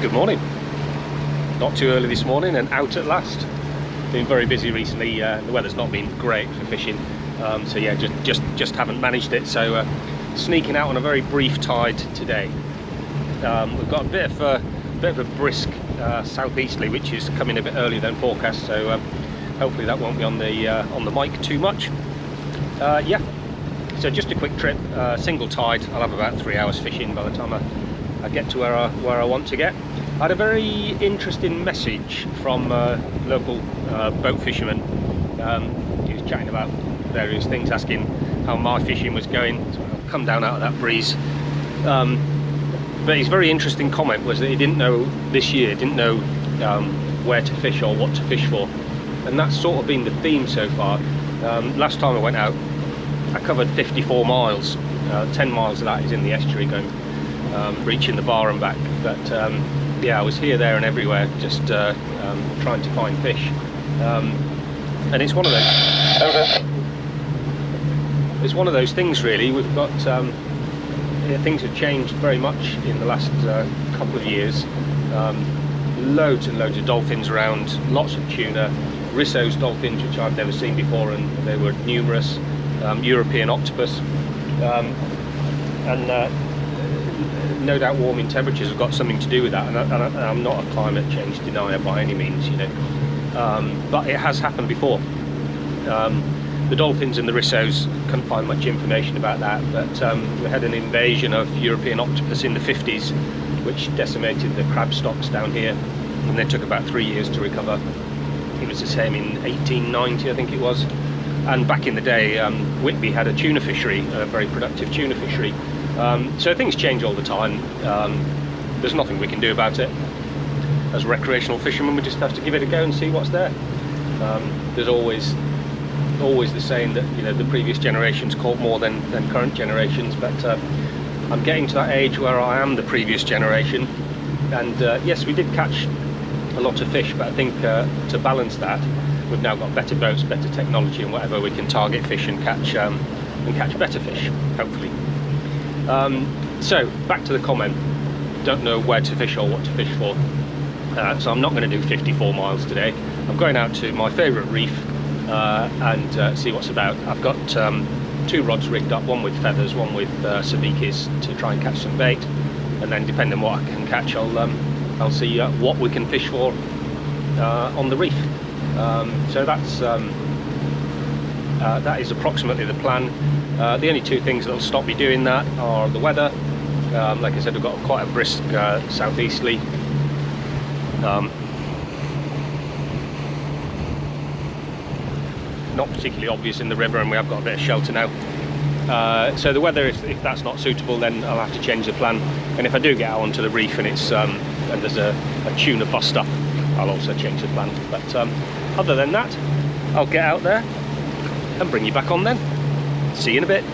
Good morning. Not too early this morning and out at last. Been very busy recently. The weather's not been great for fishing, so yeah, just haven't managed it. So sneaking out on a very brief tide today. We've got a bit of a brisk southeasterly, which is coming a bit earlier than forecast. So hopefully that won't be on the mic too much. Yeah. So just a quick trip, single tide. I'll have about 3 hours fishing by the time I get to where I want to get. I had a very interesting message from a local boat fisherman. He was chatting about various things, asking how my fishing was going. So I'll come down out of that breeze. But his very interesting comment was that he didn't know this year, didn't know where to fish or what to fish for. And that's sort of been the theme so far. Last time I went out, I covered 54 miles. 10 miles of that is in the estuary, going reaching the bar and back. But yeah, I was here, there and everywhere, just trying to find fish. And it's one of those. It's one of those things, really. We've got things have changed very much in the last couple of years. Loads and loads of dolphins around, lots of tuna, Risso's dolphins, which I've never seen before, and they were numerous. European octopus, and no doubt warming temperatures have got something to do with that. And I'm not a climate change denier by any means, you know, but it has happened before. The dolphins and the Rissos, couldn't find much information about that, but we had an invasion of European octopus in the 50s, which decimated the crab stocks down here, and they took about 3 years to recover. It was the same in 1890, I think it was. And back in the day, Whitby had a tuna fishery, a very productive tuna fishery. So things change all the time. There's nothing we can do about it. As recreational fishermen, we just have to give it a go and see what's there. There's always the saying that, you know, the previous generations caught more than current generations. But I'm getting to that age where I am the previous generation. And yes, we did catch a lot of fish, but I think to balance that, we've now got better boats, better technology, and whatever, we can target fish and catch better fish, hopefully. So back to the comment. Don't know where to fish or what to fish for. So I'm not going to do 54 miles today. I'm going out to my favourite reef and see what's about. I've got 2 rods rigged up, one with feathers, one with sabikis, to try and catch some bait. And then, depending on what I can catch, I'll see what we can fish for on the reef. So that is approximately the plan. The only 2 things that will stop me doing that are the weather. Like I said, we've got quite a brisk southeasterly. Not particularly obvious in the river, and we have got a bit of shelter now. So the weather, if that's not suitable, then I'll have to change the plan. And if I do get out onto the reef and it's and there's a tuna bust up, I'll also change the plan. But other than that, I'll get out there and bring you back on then. See you in a bit.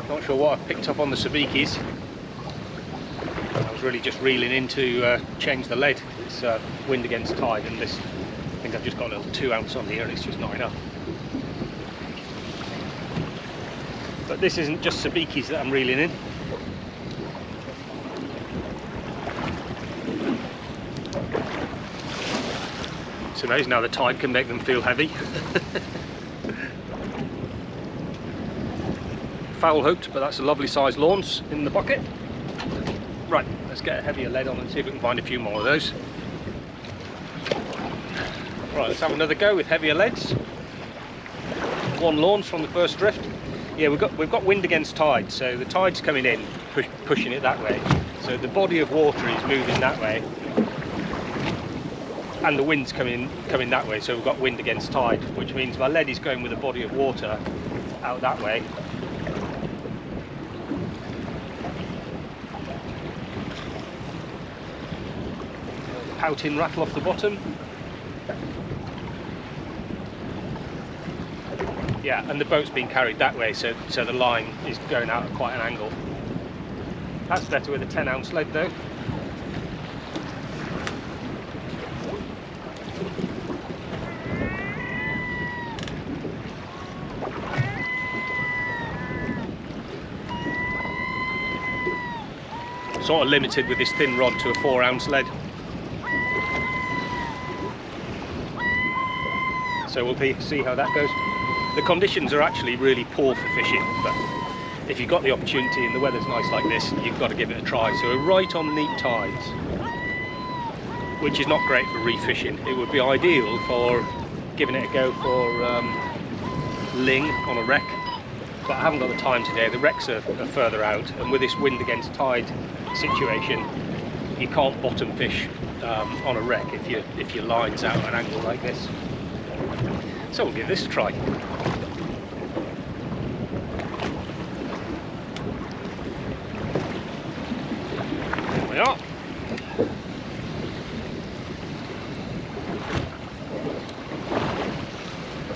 Not sure what I've picked up on the sabikis. I was really just reeling in to change the lead. It's wind against tide, and this, I think I've just got a little 2 ounce on here, and it's just not enough. But this isn't just sabikis that I'm reeling in. So now the tide can make them feel heavy. Foul hooked, but that's a lovely sized launce in the bucket. Right, let's get a heavier lead on and see if we can find a few more of those. Right, let's have another go with heavier leads. 1 launch from the first drift. Yeah, we've got wind against tide, so the tide's coming in, pushing it that way. So the body of water is moving that way, and the wind's coming that way. So we've got wind against tide, which means my lead is going with the body of water out that way. Pouting rattle off the bottom. Yeah, and the boat's being carried that way, so the line is going out at quite an angle. That's better with a 10 ounce lead though. sort of limited with this thin rod to a 4-ounce lead. So we'll see how that goes. The conditions are actually really poor for fishing, but if you've got the opportunity and the weather's nice like this, you've got to give it a try. So we're right on neap tides, which is not great for reef fishing. It would be ideal for giving it a go for ling on a wreck, but I haven't got the time today. The wrecks are further out, and with this wind against tide situation, you can't bottom fish on a wreck if your line's out at an angle like this. So we'll give this a try. There we are.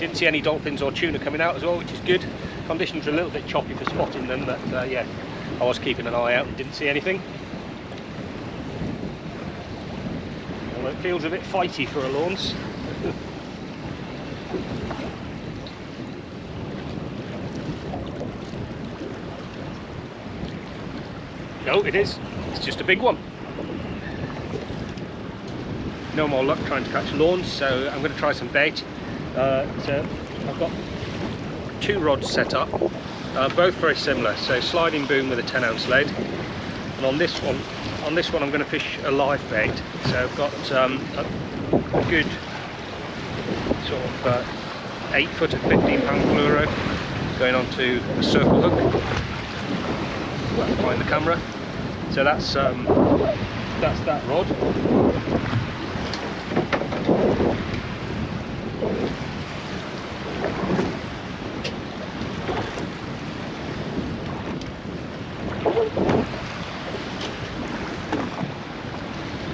Didn't see any dolphins or tuna coming out as well, which is good. Conditions are a little bit choppy for spotting them, but yeah, I was keeping an eye out and didn't see anything. Well, it feels a bit fighty for a Lawns. No, it is. It's just a big one. No more luck trying to catch Lawns, so I'm going to try some bait. So I've got 2 rods set up, both very similar. So sliding boom with a 10-ounce lead, and on this one I'm going to fish a live bait. So I've got a good sort of 8 foot of 15-pound fluoro going onto a circle hook. Find the camera. So that's that rod.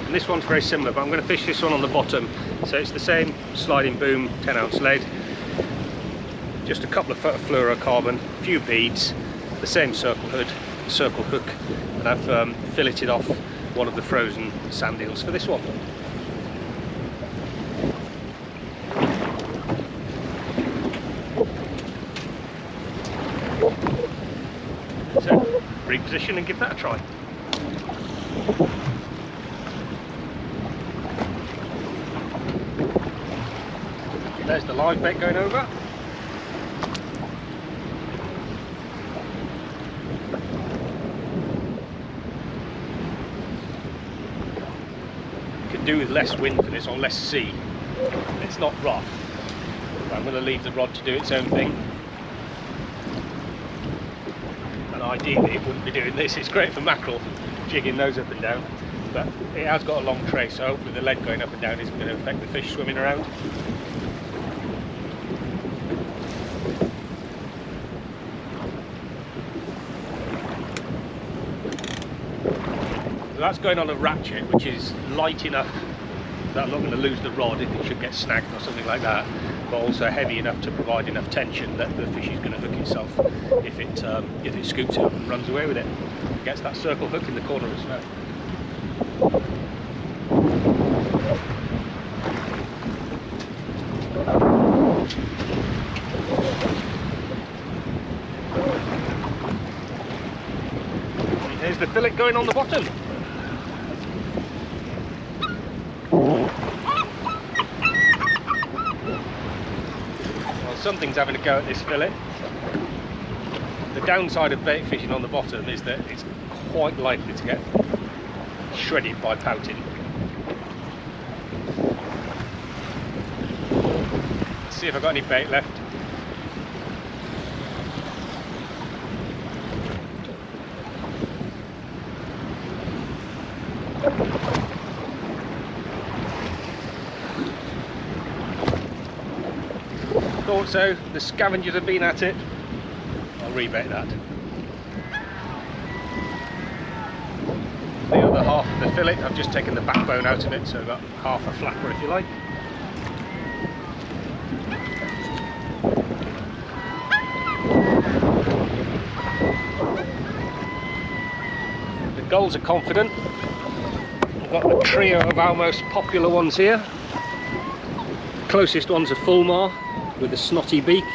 And this one's very similar, but I'm going to fish this one on the bottom. So it's the same sliding boom, 10-ounce lead, just a couple of foot of fluorocarbon, a few beads, the same circle hook, and I've filleted off one of the frozen sand eels for this one. So reposition and give that a try. There's the live bait going over. Could do with less wind for this, or less sea. It's not rough. I'm going to leave the rod to do its own thing. And ideally it wouldn't be doing this. It's great for mackerel, jigging those up and down, but it has got a long trace, so hopefully the lead going up and down isn't going to affect the fish swimming around. So that's going on a ratchet, which is light enough that I'm not going to lose the rod if it should get snagged or something like that, but also heavy enough to provide enough tension that the fish is going to hook itself if it scoops it up and runs away with it. It gets that circle hook in the corner as well. And here's the fillet going on the bottom. Something's having a go at this fillet. The downside of bait fishing on the bottom is that it's quite likely to get shredded by pouting. Let's see if I've got any bait left. Thought so. The scavengers have been at it. I'll rebait that. The other half of the fillet, I've just taken the backbone out of it, so I've got half a flapper if you like. The gulls are confident. I've got the trio of our most popular ones here. Closest one's a fulmar with a snotty beak,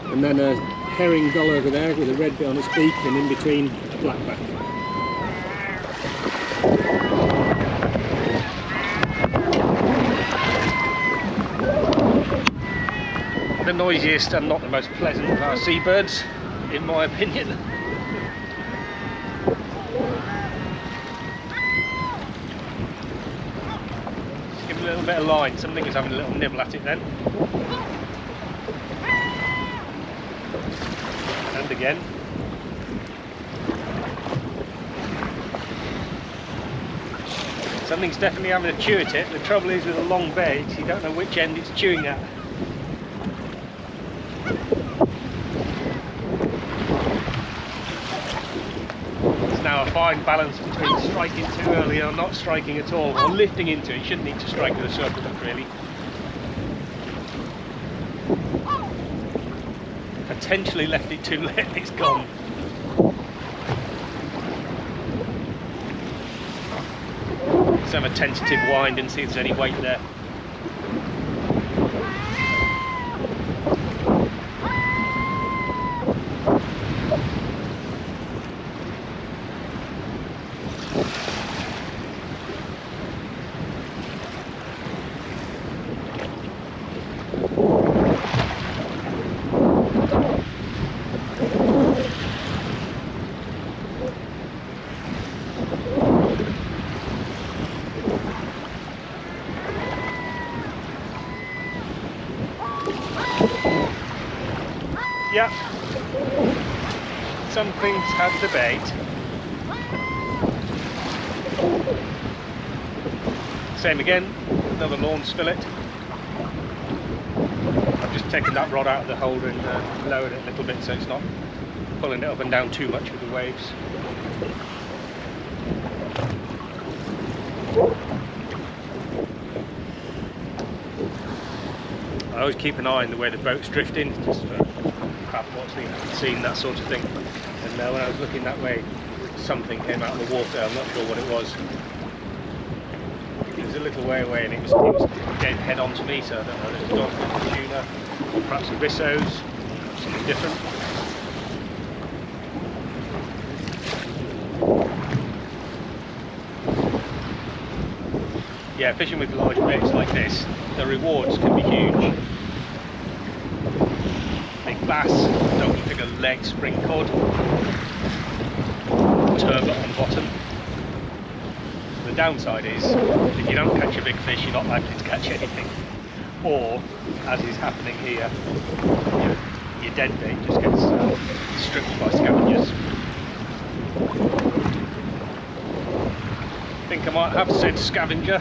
and then a herring gull over there with a red bit on its beak, and in between a blackback. The noisiest and not the most pleasant of our seabirds, in my opinion. Just give it a little bit of line, something is having a little nibble at it then. And again. Something's definitely having a chew at it. The trouble is with a long bait, you don't know which end it's chewing at. It's now a fine balance between striking too early or not striking at all, or lifting into it. You shouldn't need to strike with a circle hook really. Potentially left it too late, it's gone. Let's have a tentative wind and see if there's any weight there. Yep, something's had the bait. Same again, another launch fillet. I've just taken that rod out of the holder and lowered it a little bit so it's not pulling it up and down too much with the waves. I always keep an eye on the way the boat's drifting, just for crab watching, seeing that sort of thing. And when I was looking that way, something came out of the water. I'm not sure what it was. It was a little way away, and it was dead head on to me. So I don't know. There's a dogfish, a tuna, or perhaps a rissos, something different. Yeah, fishing with large baits like this, the rewards can be huge. Big bass, don't figure leg, spring cod, turbot on bottom. The downside is, if you don't catch a big fish, you're not likely to catch anything. Or, as is happening here, your dead bait just gets stripped by scavengers. I think I might have said scavenger.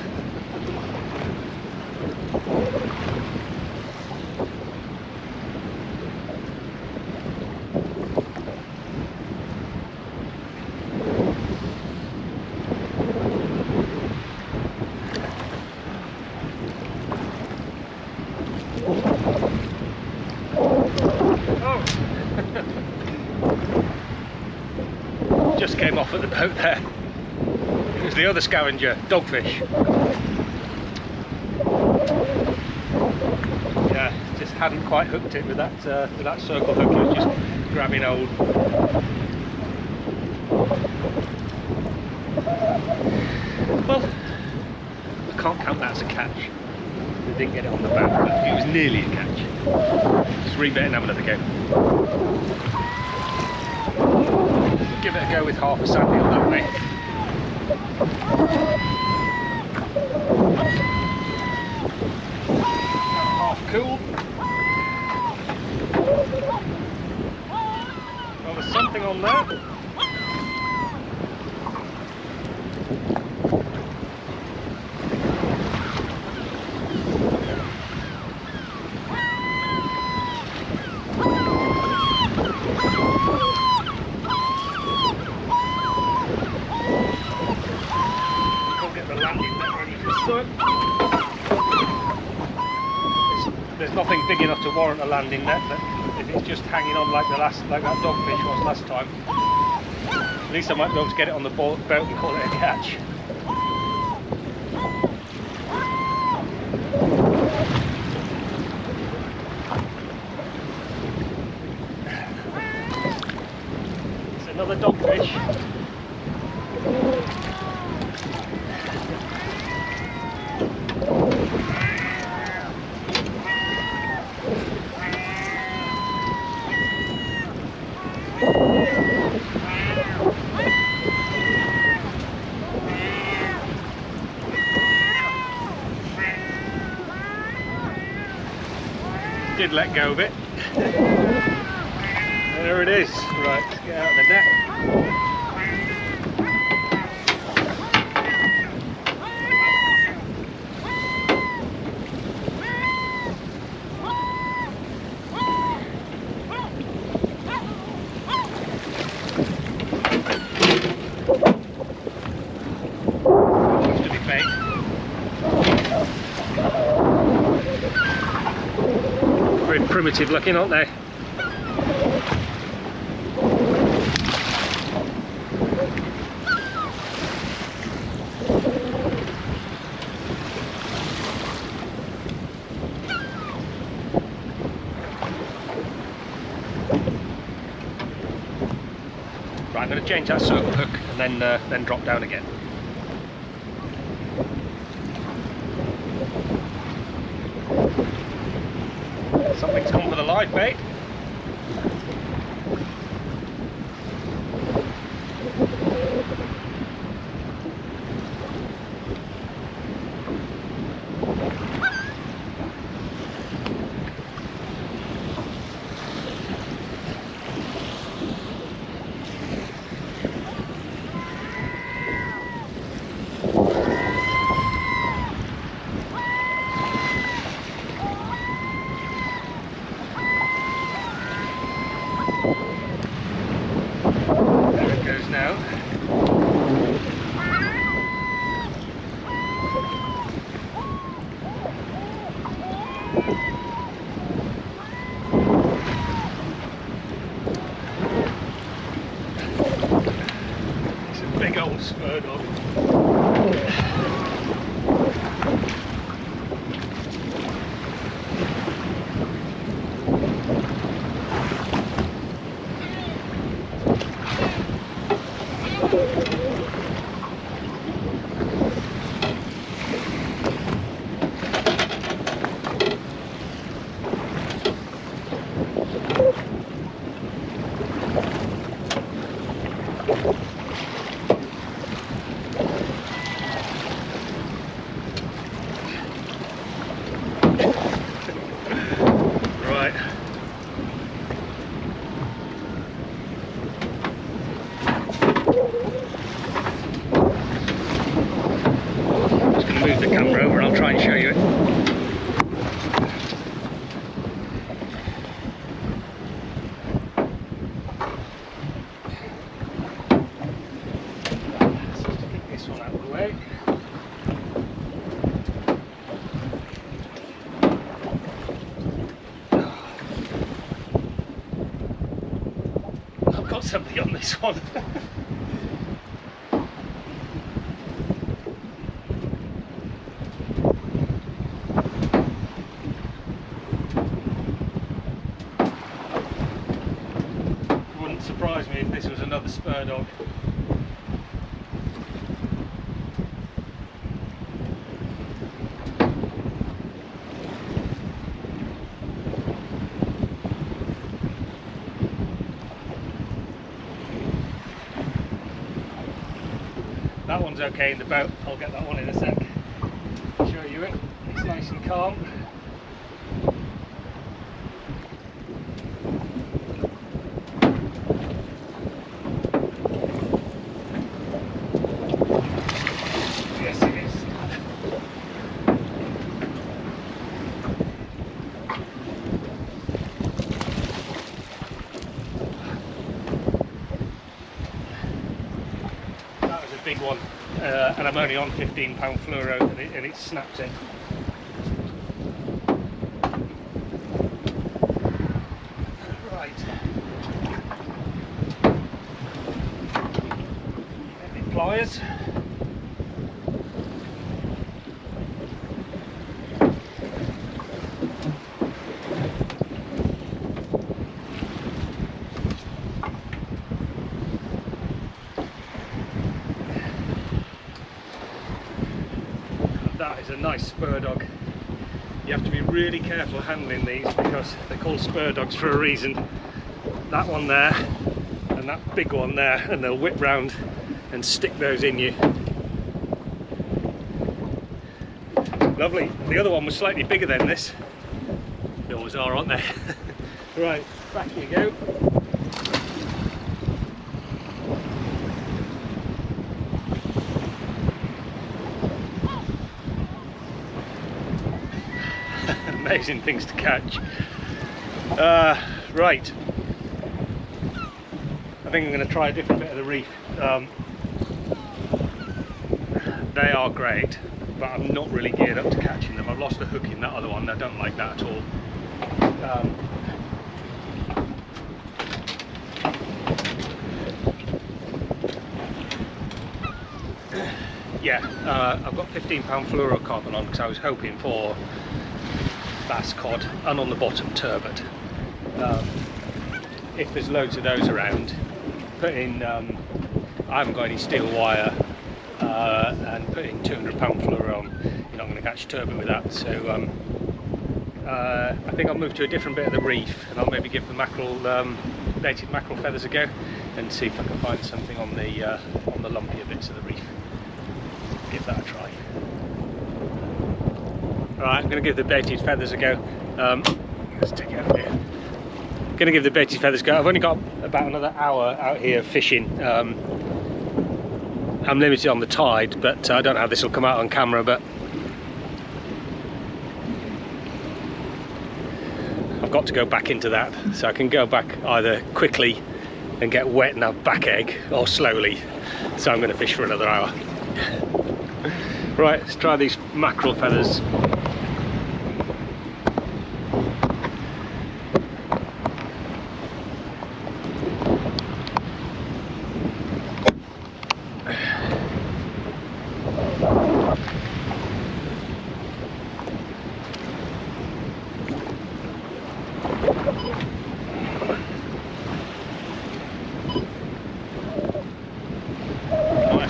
Just came off at the boat there. It was the other scavenger, dogfish. Yeah, just hadn't quite hooked it with that circle hook. It was just grabbing hold. Well, I can't count that as a catch. I didn't get it on the back, but it was nearly a catch. Just rebait and have another go. Give it a go with half a sandy on that way. Half cool. Well, there's something on there. There's nothing big enough to warrant a landing net, but if it's just hanging on like that dogfish was last time, at least I might be able to get it on the boat and call it a catch. It's another dogfish. Did let go of it. There it is. Right, let's get out of the net. Seems to be bait. Very primitive looking, aren't they? Right, I'm going to change that circle hook and then drop down again. Something's come for the live bait. There it goes now. It's a big old Spurdog. Right. I'm just going to move the camera over and I'll try and show you it. So just get this one out of the way. I've got somebody on this one. Wouldn't surprise me if this was another Spurdog. That one's okay in the boat. I'll get that one in a sec. Show you it. It's nice and calm. Yes, it is. That was a big one, and I'm only on 15-pound fluoro, and it snapped it. Right. Get the pliers. That is a nice Spurdog. You have to be really careful handling these because they're called Spurdogs for a reason. That one there and that big one there, and they'll whip round and stick those in you. Lovely. The other one was slightly bigger than this. They always are, aren't they? Right, back you go. Amazing things to catch. Right, I think I'm going to try a different bit of the reef. They are great, but I'm not really geared up to catching them. I've lost the hook in that other one. I don't like that at all. Yeah, I've got 15-pound fluorocarbon on because I was hoping for bass, cod, and on the bottom turbot. If there's loads of those around, put in, I haven't got any steel wire, and put in 200-pound fluoro on, you're not going to catch turbot with that. So I think I'll move to a different bit of the reef, and I'll maybe give the mackerel, baited mackerel feathers a go, and see if I can find something on the lumpier bits of the reef. Give that a try. Right, I'm going to give the baited feathers a go. Let's take it out here. I'm going to give the baited feathers a go. I've only got about another hour out here fishing. I'm limited on the tide, but I don't know how this will come out on camera, but I've got to go back into that. So I can go back either quickly and get wet and have backache, or slowly. So I'm going to fish for another hour. Right, let's try these mackerel feathers.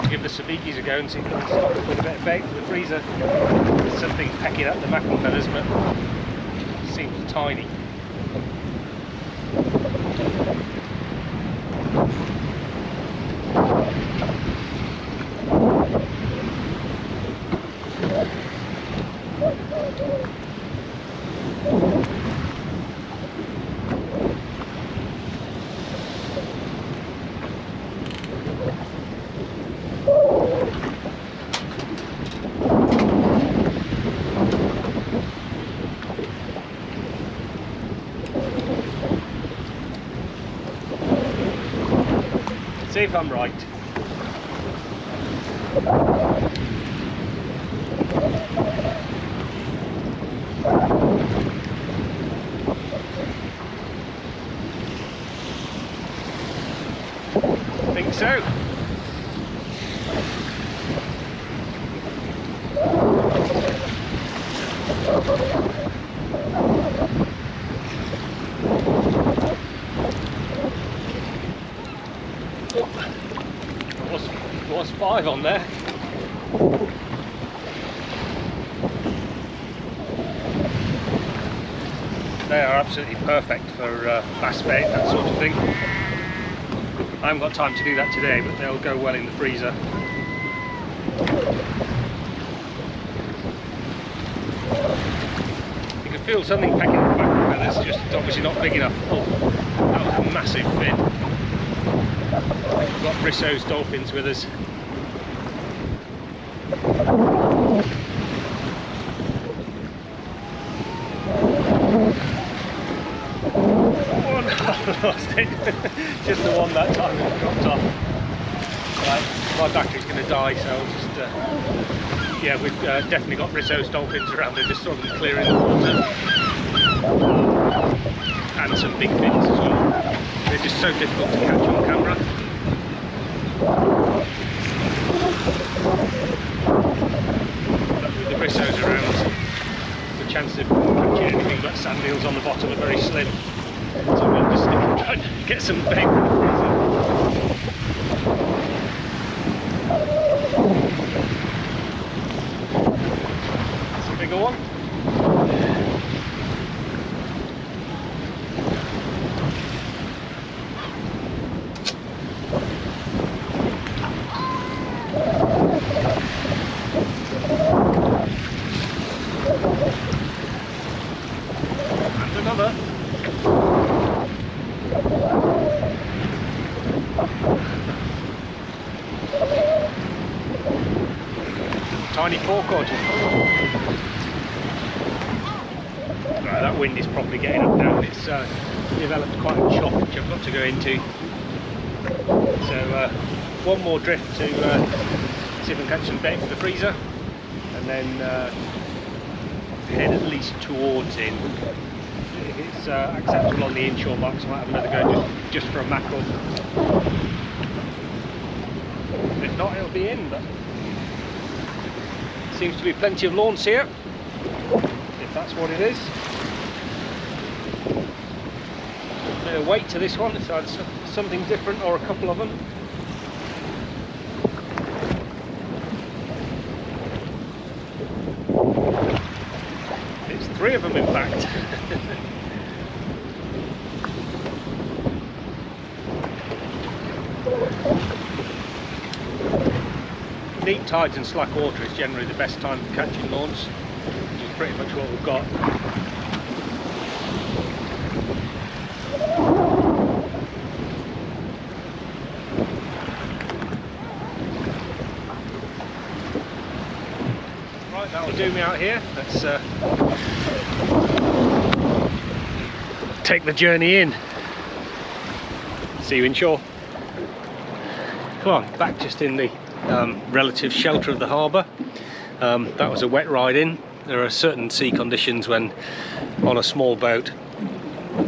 Give the sabikis a go and see if I can stop with a bit of bait for the freezer. There's something pecking at the mackerel feathers, but it seems tiny. See if I'm right. I think so. There was 5 on there. They are absolutely perfect for bass bait, that sort of thing. I haven't got time to do that today, but they'll go well in the freezer. You can feel something pecking at the mackerel feathers, just obviously not big enough. Oh, that was a massive fin. We've got Brissot's dolphins with us. Oh no, I lost it. Just the one that time it dropped off. Right, my battery's going to die, so I'll just yeah, we've definitely got Brissot's dolphins around. They're just sort of clearing the water. And some big fins as well. They're just so difficult to catch on camera. But with the Brissot's around, the chances of catching anything but sand eels on the bottom are very slim. So we'll just stick and try and get some bait from the freezer. That's a bigger one. tiny forecod. Right, that wind is probably getting up now. It's developed quite a chop which I've got to go into. So one more drift to see if I can catch some bait for the freezer, and then head at least towards in. If it's acceptable on the inshore marks, I might have another go just for a mackerel. If not, it'll be in, but seems to be plenty of lawns here, if that's what it is. A bit of weight to this one, it's either something different or a couple of them. It's 3 of them in fact. Neap tides and slack water is generally the best time for catching lawns, which is pretty much what we've got. Right, that will do me out here. Let's take the journey in. See you inshore. Come on, back just in the relative shelter of the harbour. That was a wet ride in. There are certain sea conditions when on a small boat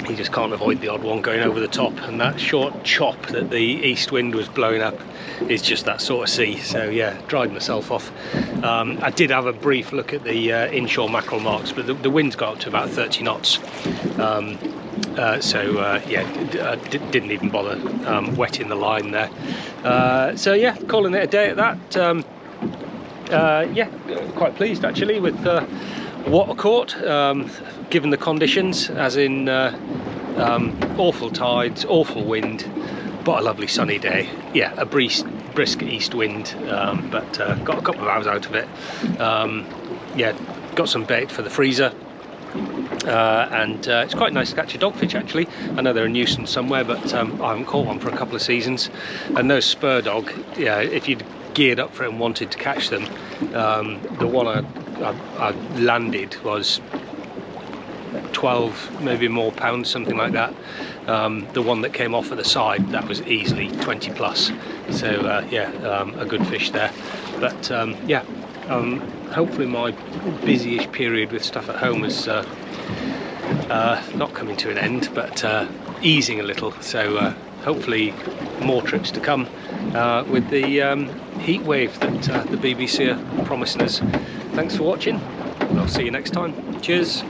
you just can't avoid the odd one going over the top, and that short chop that the east wind was blowing up is just that sort of sea. So yeah, dried myself off. I did have a brief look at the inshore mackerel marks, but the wind's got up to about 30 knots. Yeah, didn't even bother wetting the line there. So yeah, calling it a day at that. Yeah, quite pleased actually with what I caught, given the conditions, as in awful tides, awful wind, but a lovely sunny day. Yeah, a brisk east wind, but got a couple of hours out of it. Yeah, got some bait for the freezer. And it's quite nice to catch a dogfish actually. I know they're a nuisance somewhere, but I haven't caught one for a couple of seasons. And those Spurdog, yeah, if you'd geared up for it and wanted to catch them, the one I landed was 12, maybe more pounds, something like that. The one that came off at the side, that was easily 20 plus. So yeah, a good fish there. But yeah, hopefully my busy-ish period with stuff at home is not coming to an end, but easing a little. So hopefully more trips to come with the heat wave that the BBC are promising us. Thanks for watching, and I'll see you next time. Cheers.